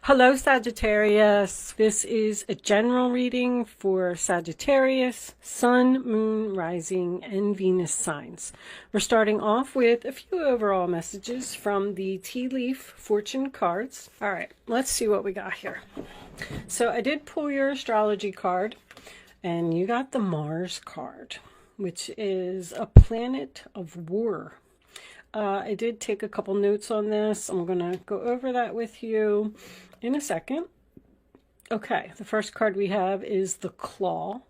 Hello, Sagittarius. This is a general reading for Sagittarius, Sun, Moon, Rising, and Venus signs. We're starting off with a few overall messages from the Tea Leaf Fortune cards. All right, let's see what we got here. So I did pull your astrology card, and you got the Mars card, which is a planet of war. I did take a couple notes on this. I'm going to go over that with you in a second. Okay, the first card we have is the Claw.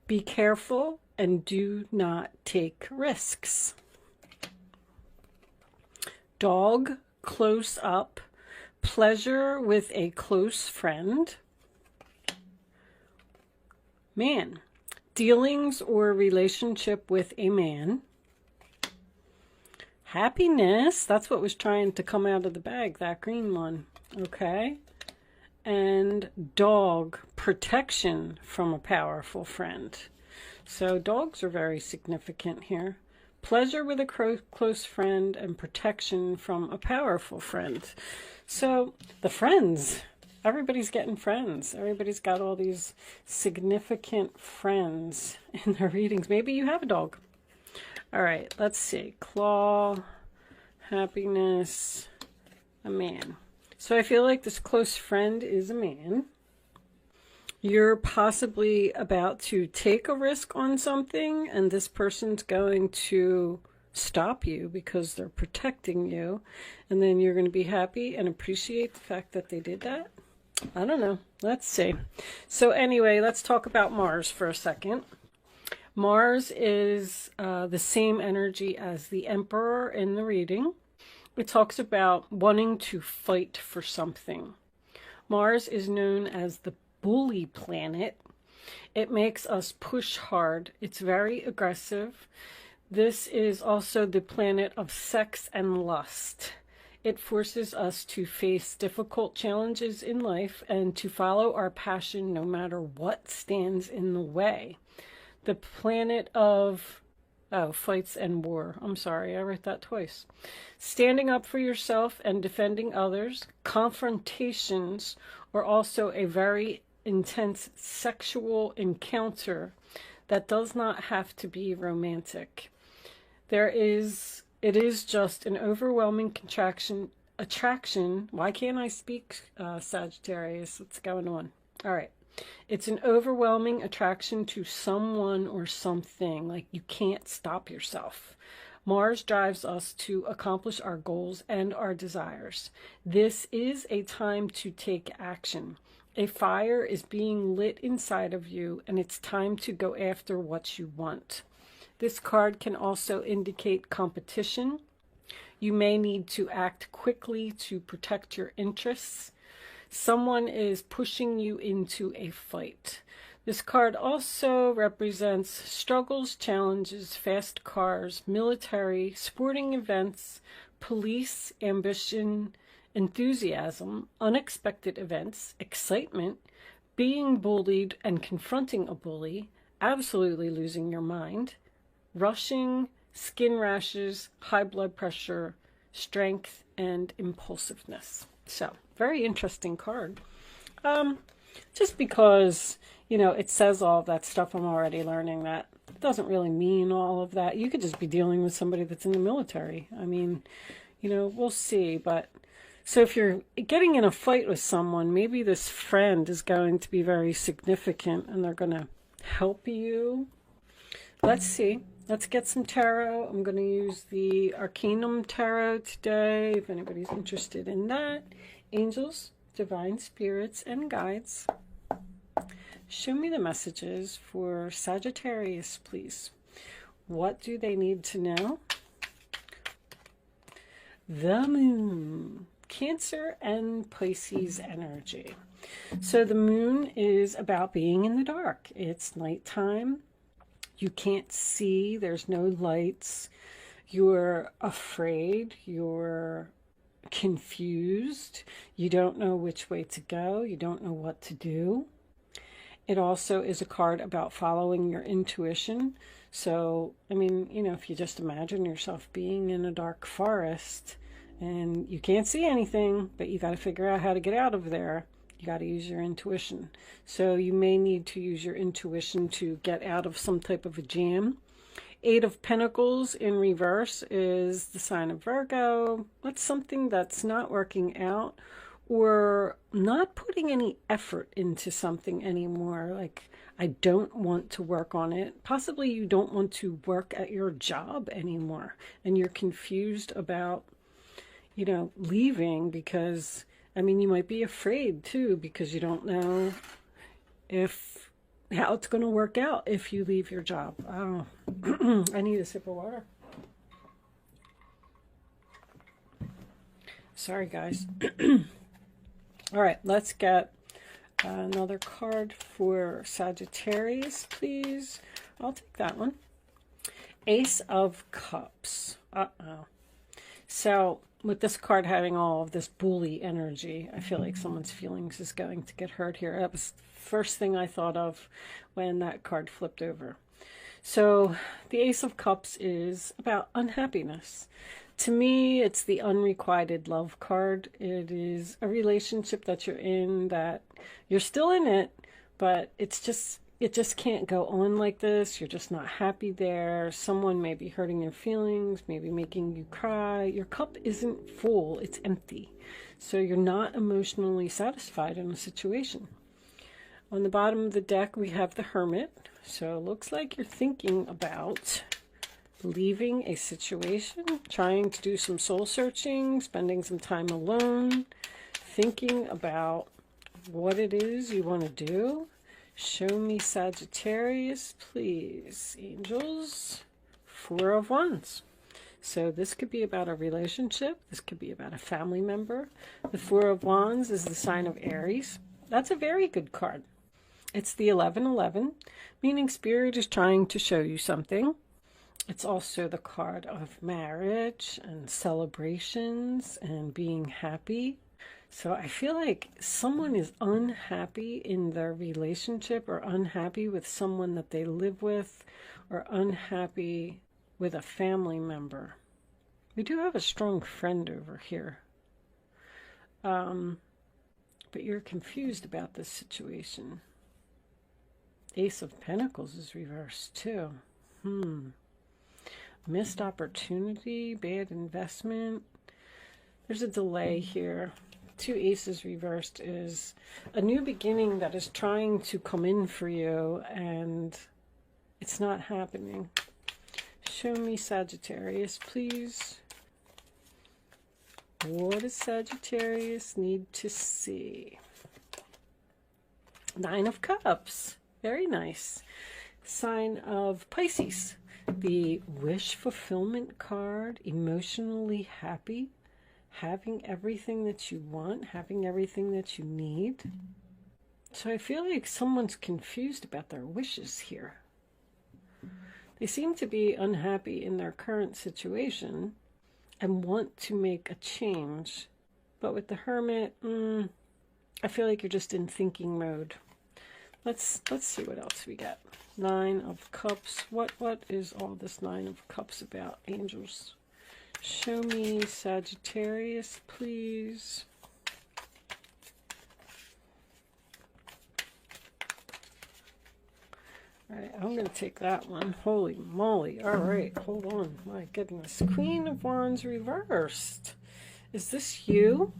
Be careful and do not take risks. Dog, close up. Pleasure with a close friend. Man, dealings or relationship with a man. Happiness, that's what was trying to come out of the bag, that green one. Okay. And dog, protection from a powerful friend. So dogs are very significant here. Pleasure with a close friend and protection from a powerful friend. So the friends, everybody's getting friends. Everybody's got all these significant friends in their readings. Maybe you have a dog. All right, let's see. Claw, happiness, a man. So I feel like this close friend is a man. You're possibly about to take a risk on something, and this person's going to stop you because they're protecting you. And then you're going to be happy and appreciate the fact that they did that. I don't know. Let's see. So anyway, let's talk about Mars for a second. Mars is the same energy as the Emperor in the reading. It talks about wanting to fight for something. Mars is known as the bully planet. It makes us push hard. It's very aggressive. This is also the planet of sex and lust. It forces us to face difficult challenges in life and to follow our passion no matter what stands in the way. The planet of, fights and war. I'm sorry, I wrote that twice. Standing up for yourself and defending others. Confrontations are also a very intense sexual encounter that does not have to be romantic. It is just an overwhelming attraction. Why can't I speak, Sagittarius? What's going on? All right. It's an overwhelming attraction to someone or something. Like you can't stop yourself. Mars drives us to accomplish our goals and our desires. This is a time to take action. A fire is being lit inside of you, and it's time to go after what you want. This card can also indicate competition. You may need to act quickly to protect your interests. Someone is pushing you into a fight. This card also represents struggles, challenges, fast cars, military, sporting events, police, ambition, enthusiasm, unexpected events, excitement, being bullied and confronting a bully, absolutely losing your mind, rushing, skin rashes, high blood pressure, strength, and impulsiveness. So, very interesting card. Just because, it says all of that stuff, I'm already learning that it doesn't really mean all of that. You could just be dealing with somebody that's in the military. I mean, we'll see. But so if you're getting in a fight with someone, maybe this friend is going to be very significant and they're going to help you. Let's see. Let's get some tarot. I'm going to use the Arcanum Tarot today, if anybody's interested in that. Angels, divine spirits, and guides. Show me the messages for Sagittarius, please. What do they need to know? The Moon, Cancer and Pisces energy. So the Moon is about being in the dark. It's nighttime. You can't see. There's no lights. You're afraid. You're confused. You don't know which way to go. You don't know what to do. It also is a card about following your intuition. So, I mean, if you just imagine yourself being in a dark forest and you can't see anything, but you got to figure out how to get out of there. You got to use your intuition. So you may need to use your intuition to get out of some type of a jam. 8 of Pentacles in reverse is the sign of Virgo. That's something that's not working out, or not putting any effort into something anymore. Like, I don't want to work on it. Possibly you don't want to work at your job anymore, and you're confused about, you know, leaving, because, I mean, you might be afraid too, because you don't know how it's going to work out if you leave your job. I don't know. I need a sip of water. Sorry, guys. All right, let's get another card for Sagittarius, please. I'll take that one. Ace of Cups. Uh-oh. So with this card having all of this bully energy, I feel like someone's feelings is going to get hurt here. That was the first thing I thought of when that card flipped over. So the Ace of Cups is about unhappiness. To me, it's the unrequited love card. It is a relationship that you're in, that you're still in it, but it just can't go on like this. You're just not happy there. Someone may be hurting your feelings, maybe making you cry. Your cup isn't full, it's empty. So you're not emotionally satisfied in a situation. On the bottom of the deck, we have the Hermit. So it looks like you're thinking about leaving a situation, trying to do some soul searching, spending some time alone, thinking about what it is you want to do. Show me Sagittarius, please. Angels, 4 of Wands. So this could be about a relationship. This could be about a family member. The 4 of Wands is the sign of Aries. That's a very good card. It's the 1111, meaning Spirit is trying to show you something. It's also the card of marriage and celebrations and being happy. So I feel like someone is unhappy in their relationship, or unhappy with someone that they live with, or unhappy with a family member. We do have a strong friend over here. But you're confused about this situation. Ace of Pentacles is reversed too. Missed opportunity, bad investment. There's a delay here. 2 aces reversed is a new beginning that is trying to come in for you, and it's not happening. Show me Sagittarius, please. What does Sagittarius need to see? 9 of Cups. Very nice. Sign of Pisces. The wish fulfillment card, emotionally happy, having everything that you want, having everything that you need. So I feel like someone's confused about their wishes here. They seem to be unhappy in their current situation and want to make a change. But with the Hermit, I feel like you're just in thinking mode. Let's see what else we got. 9 of Cups. What is all this 9 of Cups about, angels? Show me Sagittarius, please. All right, I'm going to take that one. Holy moly. All right, hold on. My goodness. Queen of Wands reversed. Is this you?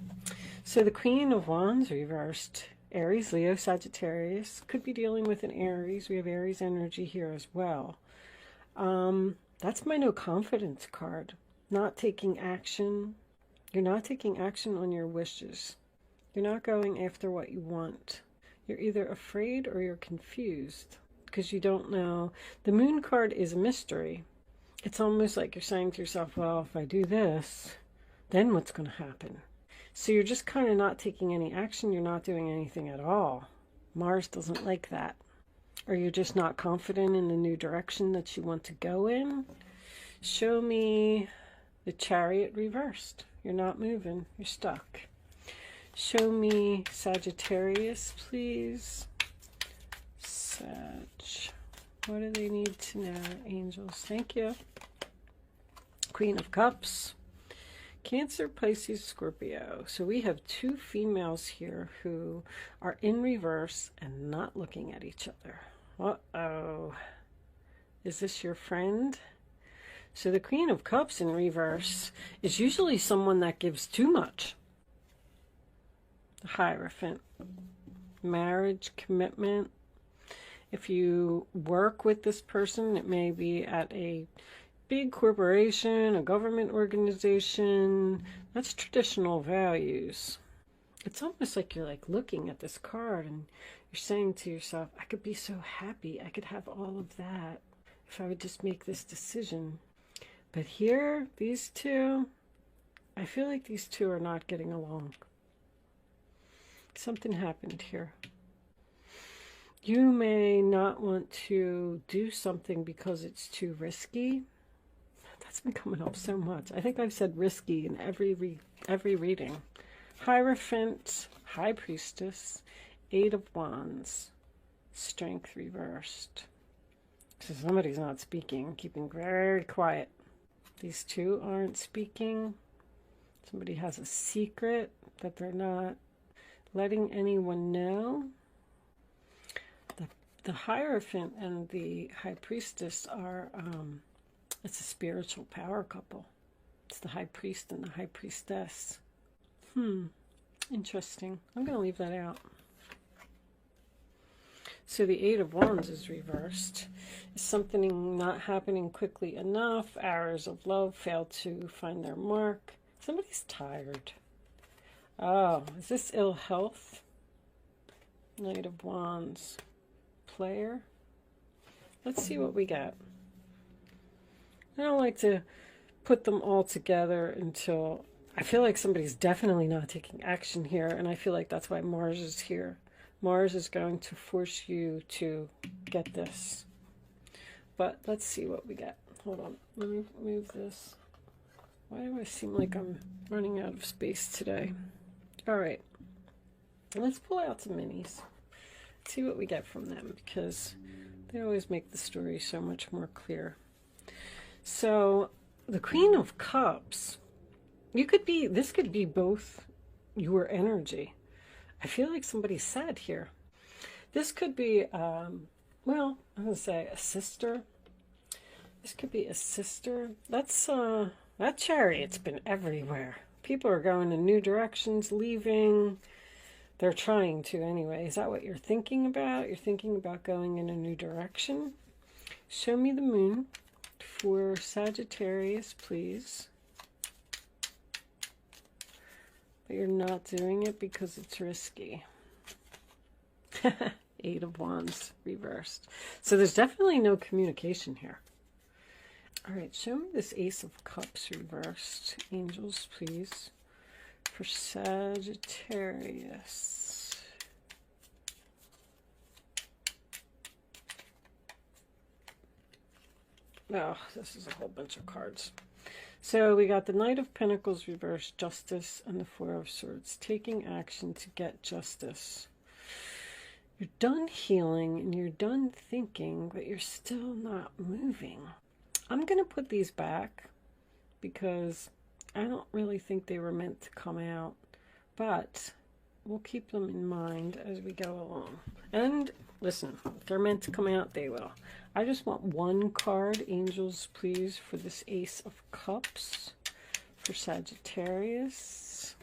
So the Queen of Wands reversed. Aries, Leo, Sagittarius. Could be dealing with an Aries. We have Aries energy here as well. That's my no confidence card. Not taking action. You're not taking action on your wishes. You're not going after what you want. You're either afraid or you're confused because you don't know. The Moon card is a mystery. It's almost like you're saying to yourself, well, if I do this, then what's going to happen? So you're just kind of not taking any action. You're not doing anything at all. Mars doesn't like that. Or you're just not confident in the new direction that you want to go in. Show me the Chariot reversed. You're not moving. You're stuck. Show me Sagittarius, please. Sag. What do they need to know, angels? Thank you. Queen of Cups. Cancer, Pisces, Scorpio. So we have two females here who are in reverse and not looking at each other. Uh-oh. Is this your friend? So the Queen of Cups in reverse is usually someone that gives too much. The Hierophant. Marriage, commitment. If you work with this person, it may be at a big corporation, a government organization. That's traditional values. It's almost like you're like looking at this card and you're saying to yourself, I could be so happy. I could have all of that if I would just make this decision. But here, these two, I feel like these two are not getting along. Something happened here. You may not want to do something because it's too risky. That's been coming up so much. I think I've said risky in every reading. Hierophant, High Priestess, Eight of Wands, Strength reversed. So somebody's not speaking, keeping very quiet. These two aren't speaking. Somebody has a secret that they're not letting anyone know. The Hierophant and the High Priestess are... it's a spiritual power couple. It's the High Priest and the High Priestess. Interesting. I'm going to leave that out. So the Eight of Wands is reversed. Is something not happening quickly enough? Arrows of love fail to find their mark. Somebody's tired. Oh, is this ill health? Knight of Wands. Player. Let's see what we got. I don't like to put them all together until I feel like somebody's definitely not taking action here, and I feel like that's why Mars is here. Mars is going to force you to get this. But let's see what we get. Hold on. Let me move this. Why do I seem like I'm running out of space today? All right. Let's pull out some minis. See what we get from them, because they always make the story so much more clear. So the Queen of Cups, this could be both your energy. I feel like somebody's sad here. This could be, well, I'm going to say a sister. This could be a sister. That Chariot's been everywhere. People are going in new directions, leaving. They're trying to anyway. Is that what you're thinking about? You're thinking about going in a new direction? Show me the moon for Sagittarius, please. But you're not doing it because it's risky. Eight of Wands reversed. So there's definitely no communication here. All right, show me this Ace of Cups reversed. Angels, please, for Sagittarius. Oh, this is a whole bunch of cards. So we got the Knight of Pentacles reversed, Justice, and the Four of Swords. Taking action to get justice. You're done healing and you're done thinking, but you're still not moving. I'm going to put these back because I don't really think they were meant to come out, but we'll keep them in mind as we go along. And listen, if they're meant to come out, they will. I just want one card, Angels, please, for this Ace of Cups for Sagittarius.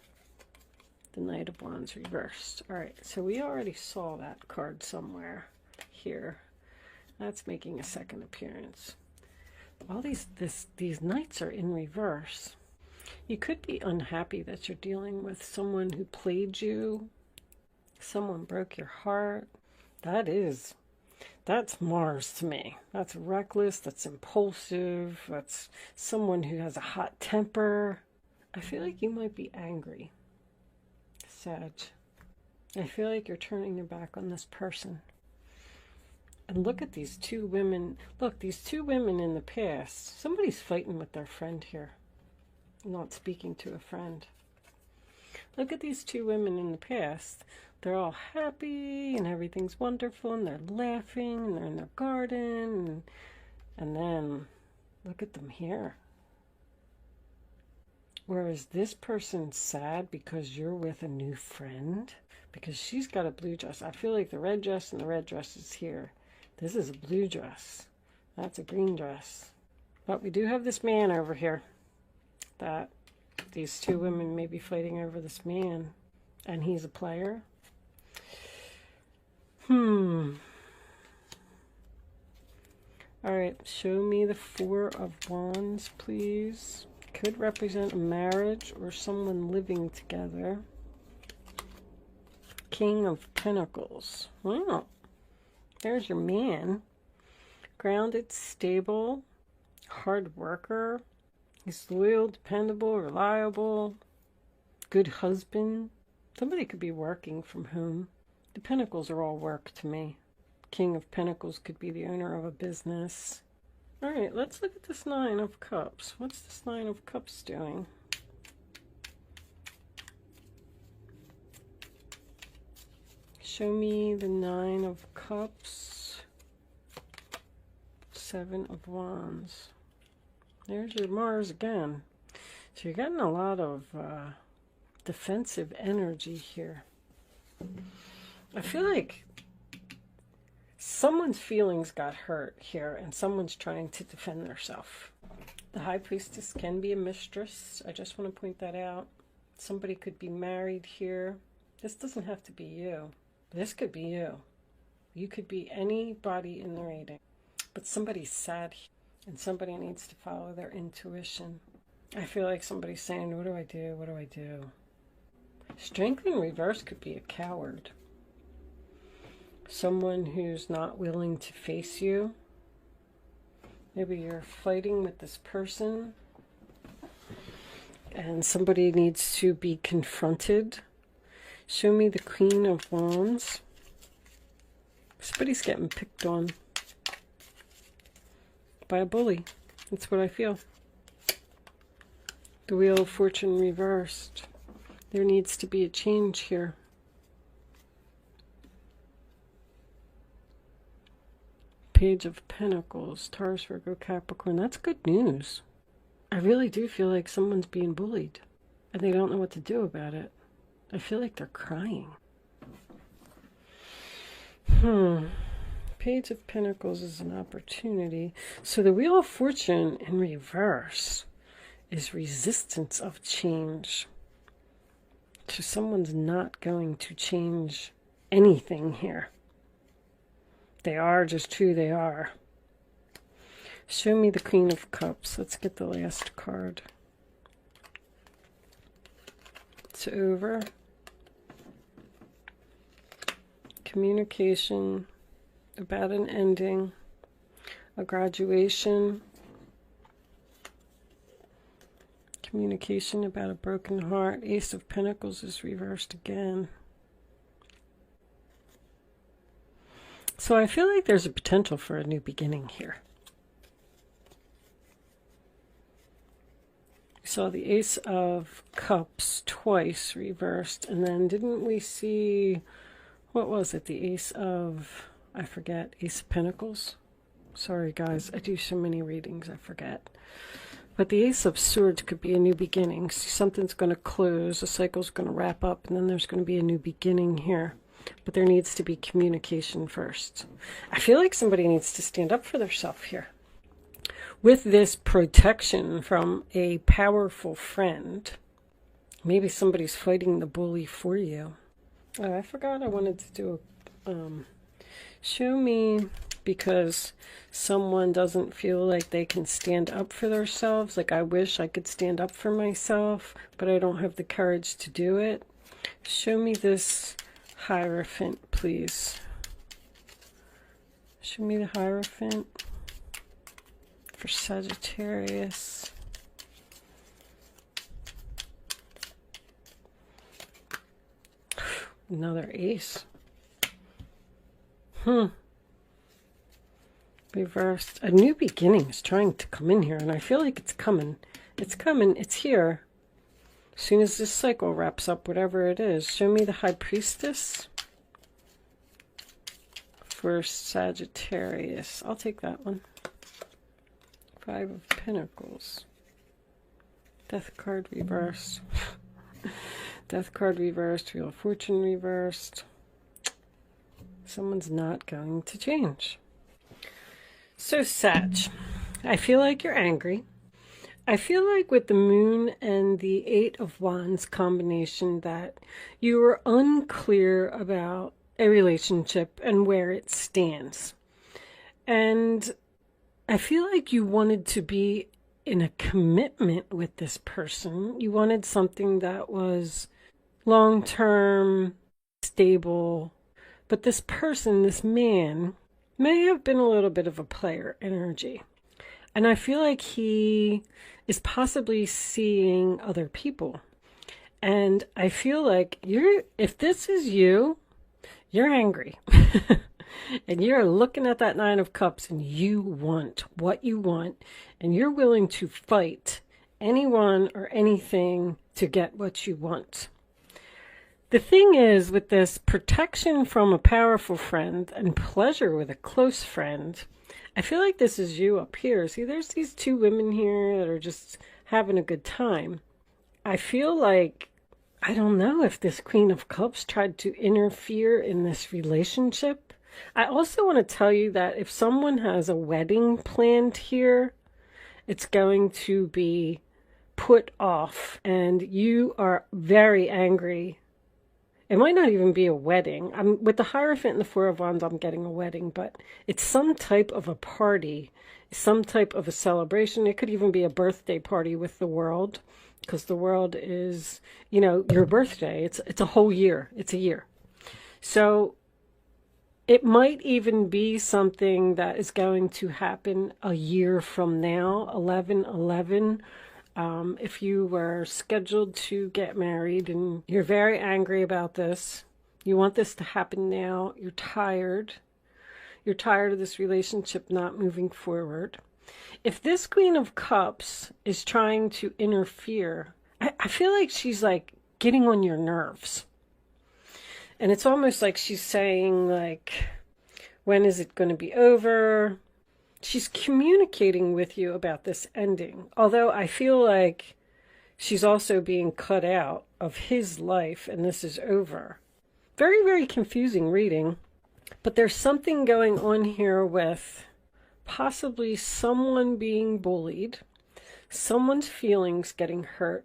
The Knight of Wands reversed. All right, so we already saw that card somewhere here. That's making a second appearance. All these knights are in reverse. You could be unhappy that you're dealing with someone who played you. Someone broke your heart. That's Mars to me. That's reckless. That's impulsive. That's someone who has a hot temper. I feel like you might be angry, Sag. I feel like you're turning your back on this person. And look at these two women. Look, these two women in the past. Somebody's fighting with their friend here. Not speaking to a friend. Look at these two women in the past. They're all happy and everything's wonderful and they're laughing and they're in their garden. And then look at them here. Or is this person sad because you're with a new friend? Because she's got a blue dress. I feel like the red dress and the red dress is here. This is a blue dress. That's a green dress. But we do have this man over here. That these two women may be fighting over this man. And he's a player. Alright, show me the Four of Wands, please. Could represent a marriage or someone living together. King of Pentacles. Wow. There's your man. Grounded, stable, hard worker. He's loyal, dependable, reliable. Good husband. Somebody could be working from home. The Pentacles are all work to me. King of Pentacles could be the owner of a business. All right, let's look at this Nine of Cups. What's this Nine of Cups doing? Show me the Nine of Cups. Seven of Wands. There's your Mars again. So you're getting a lot of defensive energy here. I feel like someone's feelings got hurt here and someone's trying to defend themselves. The High Priestess can be a mistress. I just want to point that out. Somebody could be married here. This doesn't have to be you. This could be you. You could be anybody in the reading. But somebody's sad and somebody needs to follow their intuition. I feel like somebody's saying, what do I do? What do I do? Strength in reverse could be a coward. Someone who's not willing to face you. Maybe you're fighting with this person and somebody needs to be confronted. Show me the Queen of Wands. Somebody's getting picked on by a bully. That's what I feel. The Wheel of Fortune reversed. There needs to be a change here. Page of Pentacles, Taurus, Virgo, Capricorn. That's good news. I really do feel like someone's being bullied and they don't know what to do about it. I feel like they're crying. Page of Pentacles is an opportunity. So the Wheel of Fortune in reverse is resistance of change. So someone's not going to change anything here. They are just who they are. Show me the Queen of Cups. Let's get the last card. It's over. Communication about an ending, a graduation, communication about a broken heart. Ace of Pentacles is reversed again. So I feel like there's a potential for a new beginning here. We saw the Ace of Cups twice reversed, and then didn't we see, what was it, the Ace of, I forget, Ace of Pentacles? Sorry guys, I do so many readings, I forget. But the Ace of Swords could be a new beginning. Something's going to close, a cycle's going to wrap up, and then there's going to be a new beginning here. But there needs to be communication first. I feel like somebody needs to stand up for themselves here. With this protection from a powerful friend, maybe somebody's fighting the bully for you. Oh, I forgot I wanted to do a... show me, because someone doesn't feel like they can stand up for themselves. Like, I wish I could stand up for myself, but I don't have the courage to do it. Show me this Hierophant, please. Show me the Hierophant for Sagittarius. Another ace. Reversed. A new beginning is trying to come in here, and I feel like it's coming. It's coming. It's here. As soon as this cycle wraps up, whatever it is. Show me the High Priestess for Sagittarius. I'll take that one. Five of Pentacles. Death card reversed. Death card reversed. Wheel of Fortune reversed. Someone's not going to change. So, Sag, I feel like you're angry. I feel like with the Moon and the Eight of Wands combination that you were unclear about a relationship and where it stands. And I feel like you wanted to be in a commitment with this person. You wanted something that was long-term, stable. But this person, this man, may have been a little bit of a player energy. And I feel like he is possibly seeing other people. And I feel like if this is you, you're angry. And you're looking at that Nine of Cups and you want what you want. And you're willing to fight anyone or anything to get what you want. The thing is, with this protection from a powerful friend and pleasure with a close friend, I feel like this is you up here. See, there's these two women here that are just having a good time. I feel like, I don't know if this Queen of Cups tried to interfere in this relationship. I also want to tell you that if someone has a wedding planned here, it's going to be put off and you are very angry. It might not even be a wedding. With the Hierophant and the Four of Wands, I'm getting a wedding, but it's some type of a party, some type of a celebration. It could even be a birthday party with the world, because the world is, you know, your birthday. It's a whole year. It's a year. So it might even be something that is going to happen a year from now, 11/11. If you were scheduled to get married and you're very angry about this, you want this to happen now, you're tired of this relationship not moving forward. If this Queen of Cups is trying to interfere, I feel like she's like getting on your nerves. And it's almost like she's saying, like, when is it going to be over? She's communicating with you about this ending. Although I feel like she's also being cut out of his life and this is over. Very, very confusing reading. But there's something going on here with possibly someone being bullied, someone's feelings getting hurt,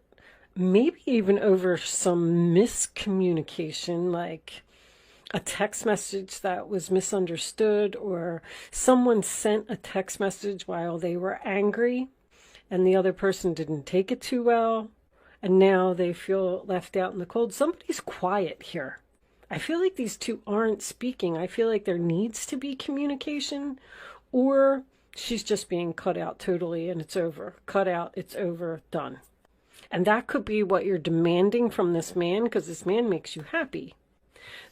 maybe even over some miscommunication, like a text message that was misunderstood, or someone sent a text message while they were angry and the other person didn't take it too well, and now they feel left out in the cold. Somebody's quiet here. I feel like these two aren't speaking. I feel like there needs to be communication, or she's just being cut out totally and it's over. Cut out, it's over, done. And that could be what you're demanding from this man, because this man makes you happy.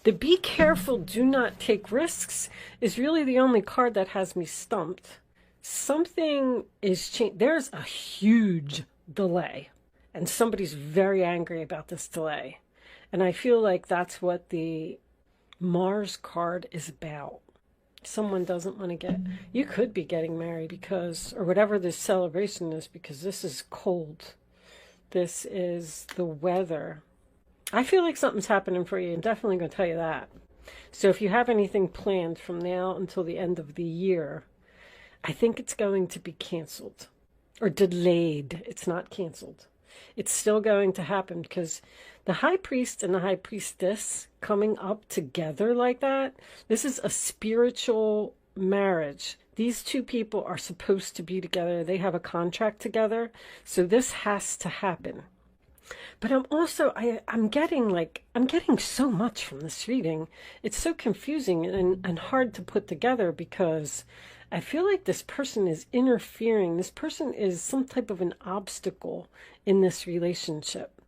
The be careful, do not take risks is really the only card that has me stumped. Something is changing. There's a huge delay and somebody's very angry about this delay. And I feel like that's what the Mars card is about. Someone doesn't want to get, you could be getting married because, or whatever this celebration is, because this is cold. This is the weather. I feel like something's happening for you. I'm definitely going to tell you that. So if you have anything planned from now until the end of the year, I think it's going to be canceled or delayed. It's not canceled. It's still going to happen, because the High Priest and the High Priestess coming up together like that, this is a spiritual marriage. These two people are supposed to be together. They have a contract together. So this has to happen. But I'm getting so much from this reading. It's so confusing and hard to put together, because I feel like this person is interfering. This person is some type of an obstacle in this relationship.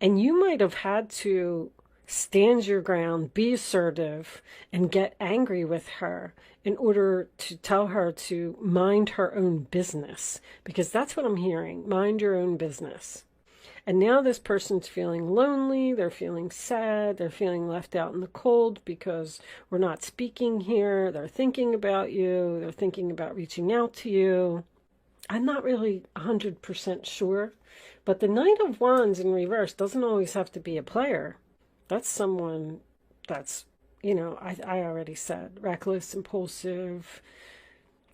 And you might have had to stand your ground, be assertive, and get angry with her in order to tell her to mind her own business. Because that's what I'm hearing. Mind your own business. And now this person's feeling lonely, they're feeling sad, they're feeling left out in the cold because we're not speaking here, they're thinking about you, they're thinking about reaching out to you. I'm not really 100% sure, but the Knight of Wands in reverse doesn't always have to be a player. That's someone that's, I already said, reckless, impulsive.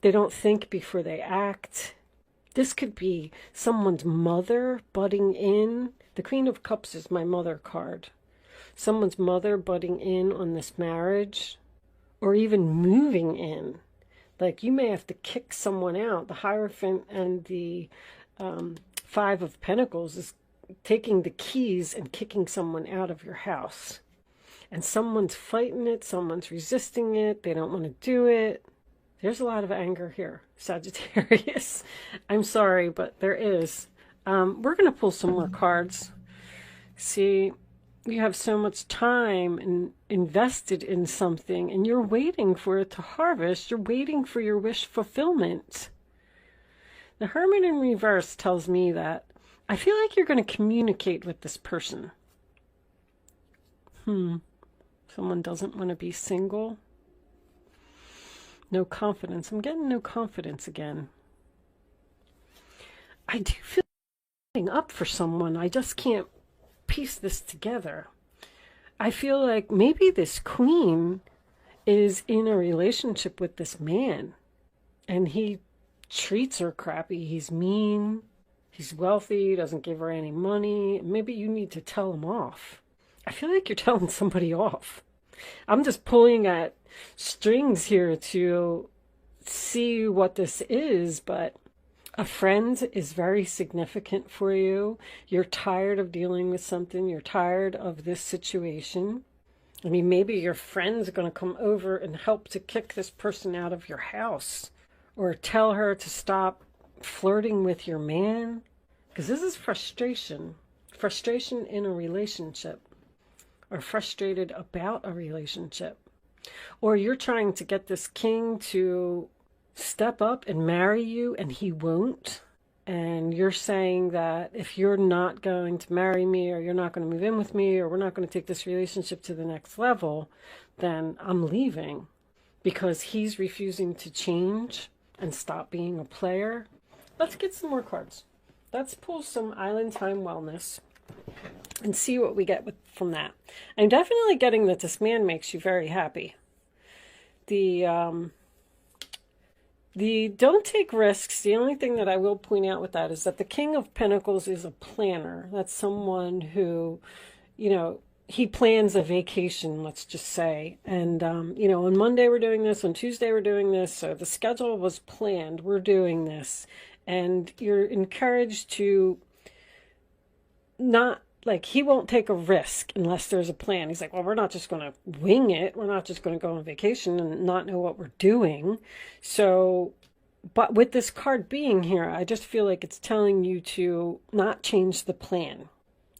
They don't think before they act. This could be someone's mother butting in. The Queen of Cups is my mother card. Someone's mother butting in on this marriage, or even moving in. Like you may have to kick someone out. The Hierophant and the Five of Pentacles is taking the keys and kicking someone out of your house. And someone's fighting it, someone's resisting it, they don't want to do it. There's a lot of anger here, Sagittarius. I'm sorry, but there is. We're going to pull some more cards. See, you have so much time invested in something, and you're waiting for it to harvest. You're waiting for your wish fulfillment. The Hermit in reverse tells me that I feel like you're going to communicate with this person. Someone doesn't want to be single. No confidence. I'm getting no confidence again. I do feel like up for someone. I just can't piece this together. I feel like maybe this queen is in a relationship with this man, and he treats her crappy. He's mean. He's wealthy. Doesn't give her any money. Maybe you need to tell him off. I feel like you're telling somebody off. I'm just pulling at strings here to see what this is, but a friend is very significant for you. You're tired of dealing with something. You're tired of this situation. I mean, maybe your friend's going to come over and help to kick this person out of your house, or tell her to stop flirting with your man, because this is frustration. Frustration in a relationship, or frustrated about a relationship. Or you're trying to get this king to step up and marry you, and he won't. And you're saying that if you're not going to marry me, or you're not going to move in with me, or we're not going to take this relationship to the next level, then I'm leaving, because he's refusing to change and stop being a player. Let's get some more cards. Let's pull some Island Time Wellness and see what we get from that. I'm definitely getting that this man makes you very happy. The don't take risks. The only thing that I will point out with that is that the King of Pentacles is a planner. That's someone who, he plans a vacation, let's just say. And, on Monday we're doing this, on Tuesday we're doing this. So the schedule was planned. We're doing this. And you're encouraged to not, like, he won't take a risk unless there's a plan. He's like, well, we're not just going to wing it. We're not just going to go on vacation and not know what we're doing. So, but with this card being here, I just feel like it's telling you to not change the plan.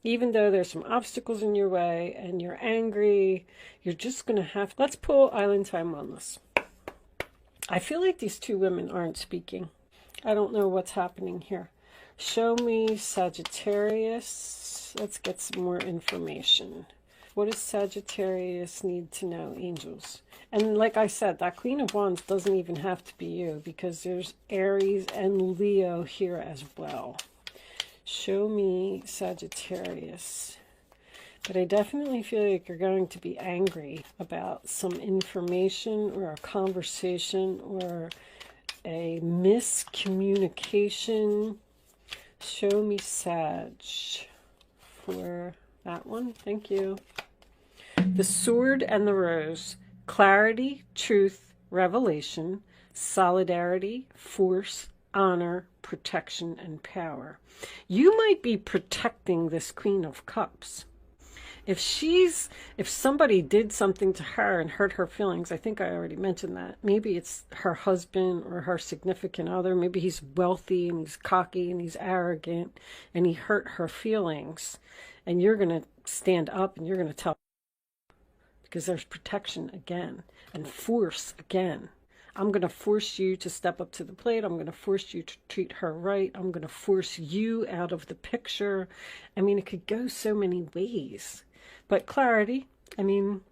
Even though there's some obstacles in your way and you're angry, you're just going to have... Let's pull Island Time Wellness. I feel like these two women aren't speaking. I don't know what's happening here. Show me Sagittarius. Let's get some more information. What does Sagittarius need to know, angels? And like I said, that Queen of Wands doesn't even have to be you, because there's Aries and Leo here as well. Show me Sagittarius. But I definitely feel like you're going to be angry about some information or a conversation or a miscommunication. Show me Sag for that one. Thank you. The Sword and the Rose. Clarity, truth, revelation, solidarity, force, honor, protection, and power. You might be protecting this Queen of Cups. If somebody did something to her and hurt her feelings, I think I already mentioned that. Maybe it's her husband or her significant other. Maybe he's wealthy and he's cocky and he's arrogant and he hurt her feelings. And you're going to stand up and you're going to tell, because there's protection again and force again. I'm going to force you to step up to the plate. I'm going to force you to treat her right. I'm going to force you out of the picture. I mean, it could go so many ways. But clarity, I mean,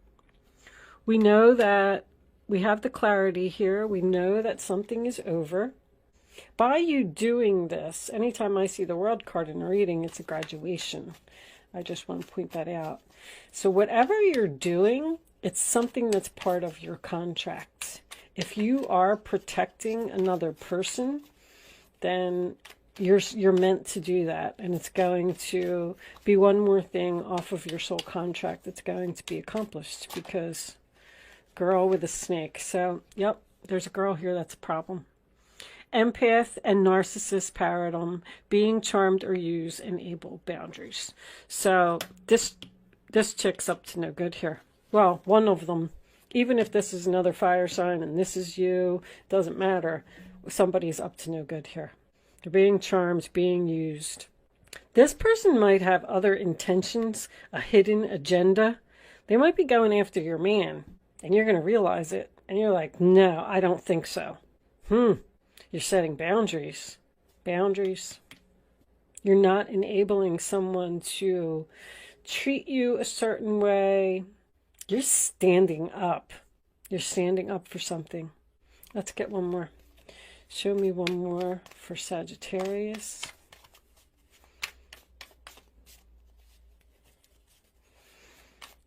we know that we have the clarity here. We know that something is over. By you doing this, anytime I see the World card in a reading, it's a graduation. I just want to point that out. So whatever you're doing, it's something that's part of your contract. If you are protecting another person, then you're meant to do that, and it's going to be one more thing off of your soul contract that's going to be accomplished. Because girl with a snake. So yep, there's a girl here that's a problem. Empath and narcissist paradigm, being charmed or used, enable boundaries. So this chick's up to no good here. Well, one of them. Even if this is another fire sign and this is you, doesn't matter. Somebody's up to no good here. They're being charmed, being used. This person might have other intentions, a hidden agenda. They might be going after your man, and you're going to realize it. And you're like, no, I don't think so. You're setting boundaries. Boundaries. You're not enabling someone to treat you a certain way. You're standing up. You're standing up for something. Let's get one more. Show me one more for Sagittarius.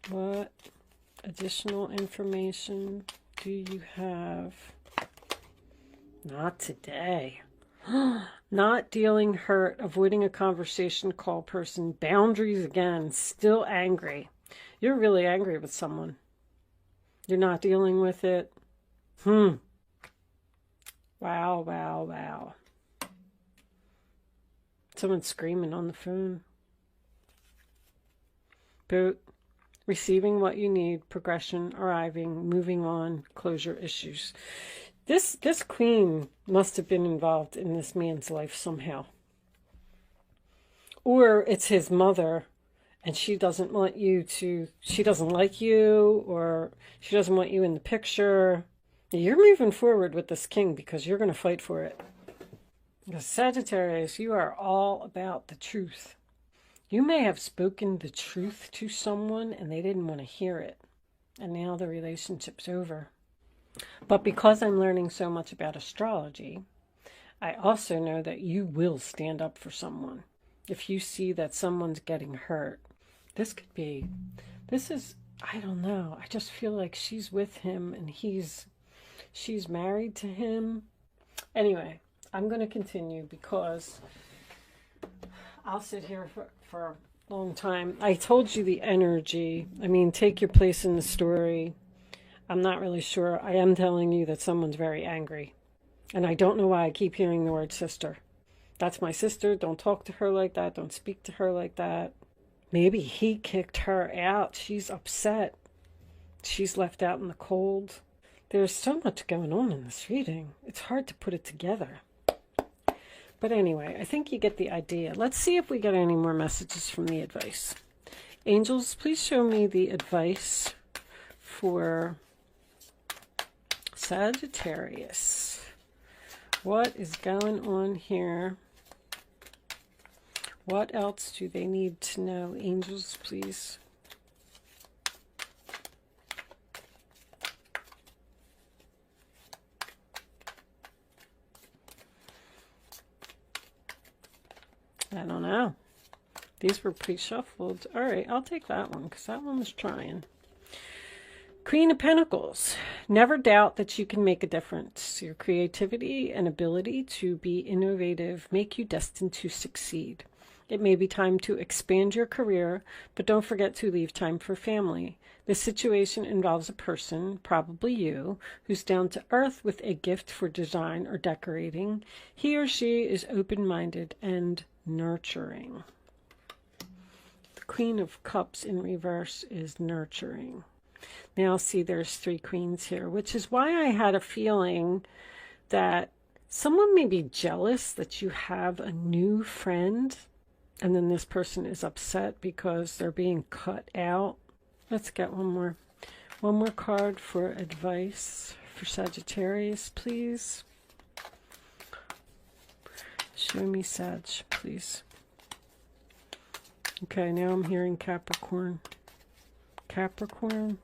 What additional information do you have? Not today. Not dealing hurt, avoiding a conversation, call person, boundaries again, still angry. You're really angry with someone. You're not dealing with it. Wow, wow, wow. Someone's screaming on the phone. Boot. Receiving what you need, progression, arriving, moving on, closure issues. This queen must have been involved in this man's life somehow. Or it's his mother, and she doesn't want you to, she doesn't like you, or she doesn't want you in the picture. You're moving forward with this king because you're going to fight for it. Because Sagittarius, you are all about the truth. You may have spoken the truth to someone and they didn't want to hear it. And now the relationship's over. But because I'm learning so much about astrology, I also know that you will stand up for someone. If you see that someone's getting hurt, this could be, this is, I don't know. I just feel like she's with him and she's married to him. Anyway, I'm going to continue because I'll sit here for a long time. I told you the energy. I mean, take your place in the story. I'm not really sure. I am telling you that someone's very angry. And I don't know why I keep hearing the word sister. That's my sister. Don't talk to her like that. Don't speak to her like that. Maybe he kicked her out. She's upset. She's left out in the cold. There's so much going on in this reading. It's hard to put it together. But anyway, I think you get the idea. Let's see if we get any more messages from the advice. Angels, please show me the advice for Sagittarius. What is going on here? What else do they need to know? Angels, please. I don't know. These were pre-shuffled. All right, I'll take that one because that one was trying. Queen of Pentacles. Never doubt that you can make a difference. Your creativity and ability to be innovative make you destined to succeed. It may be time to expand your career, but don't forget to leave time for family. This situation involves a person, probably you, who's down to earth with a gift for design or decorating. He or she is open-minded and nurturing. The Queen of Cups in reverse is nurturing. Now see, there's 3 queens here, which is why I had a feeling that someone may be jealous that you have a new friend, and then this person is upset because they're being cut out. Let's get one more card for advice for Sagittarius, please. Show me Sag, please. Okay, now I'm hearing Capricorn. Capricorn.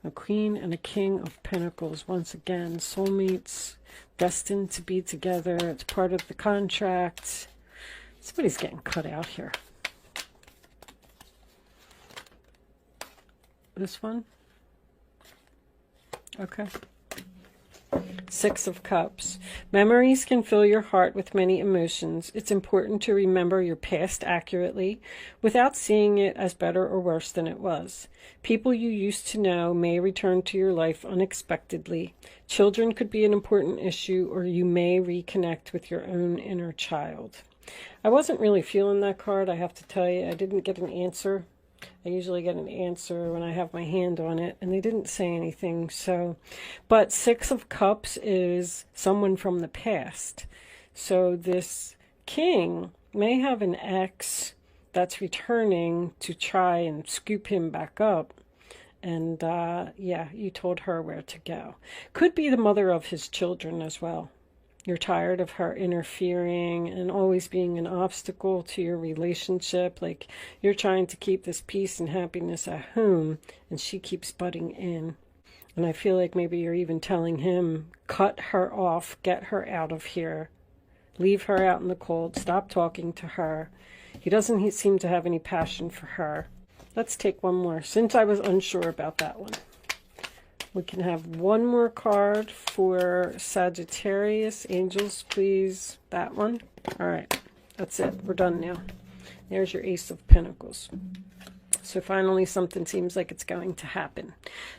A Queen and a King of Pentacles. Once again, soulmates, destined to be together. It's part of the contract. Somebody's getting cut out here. This one? Okay. Six of Cups. Memories can fill your heart with many emotions. It's important to remember your past accurately without seeing it as better or worse than it was. People you used to know may return to your life unexpectedly. Children could be an important issue, or you may reconnect with your own inner child. I wasn't really feeling that card, I have to tell you. I didn't get an answer. I usually get an answer when I have my hand on it, and they didn't say anything. So, but Six of Cups is someone from the past. So this king may have an ex that's returning to try and scoop him back up. And yeah, you told her where to go. Could be the mother of his children as well. You're tired of her interfering and always being an obstacle to your relationship. Like you're trying to keep this peace and happiness at home, and she keeps butting in. And I feel like maybe you're even telling him, cut her off, get her out of here. Leave her out in the cold. Stop talking to her. He doesn't seem to have any passion for her. Let's take one more, since I was unsure about that one. We can have one more card for Sagittarius. Angels, please. That one. All right. That's it. We're done now. There's your Ace of Pentacles. So finally, something seems like it's going to happen.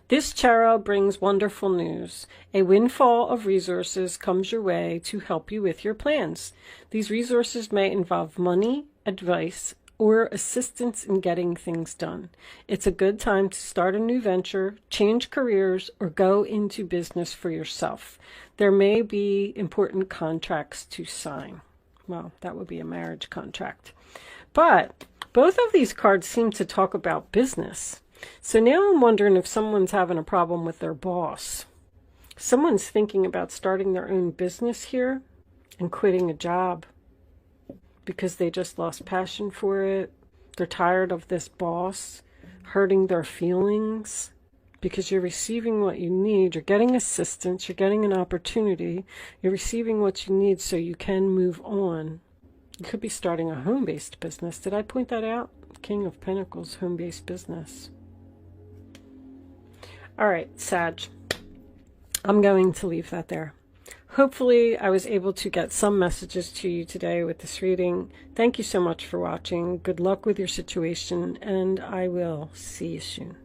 This tarot brings wonderful news. A windfall of resources comes your way to help you with your plans. These resources may involve money, advice, or assistance in getting things done. It's a good time to start a new venture, change careers, or go into business for yourself. There may be important contracts to sign. Well, that would be a marriage contract. But both of these cards seem to talk about business. So now I'm wondering if someone's having a problem with their boss. Someone's thinking about starting their own business here and quitting a job, because they just lost passion for it. They're tired of this boss hurting their feelings, because you're receiving what you need. You're getting assistance. You're getting an opportunity. You're receiving what you need so you can move on. You could be starting a home-based business. Did I point that out? King of Pentacles, home-based business. All right, Sag. I'm going to leave that there. Hopefully I was able to get some messages to you today with this reading. Thank you so much for watching. Good luck with your situation, and I will see you soon.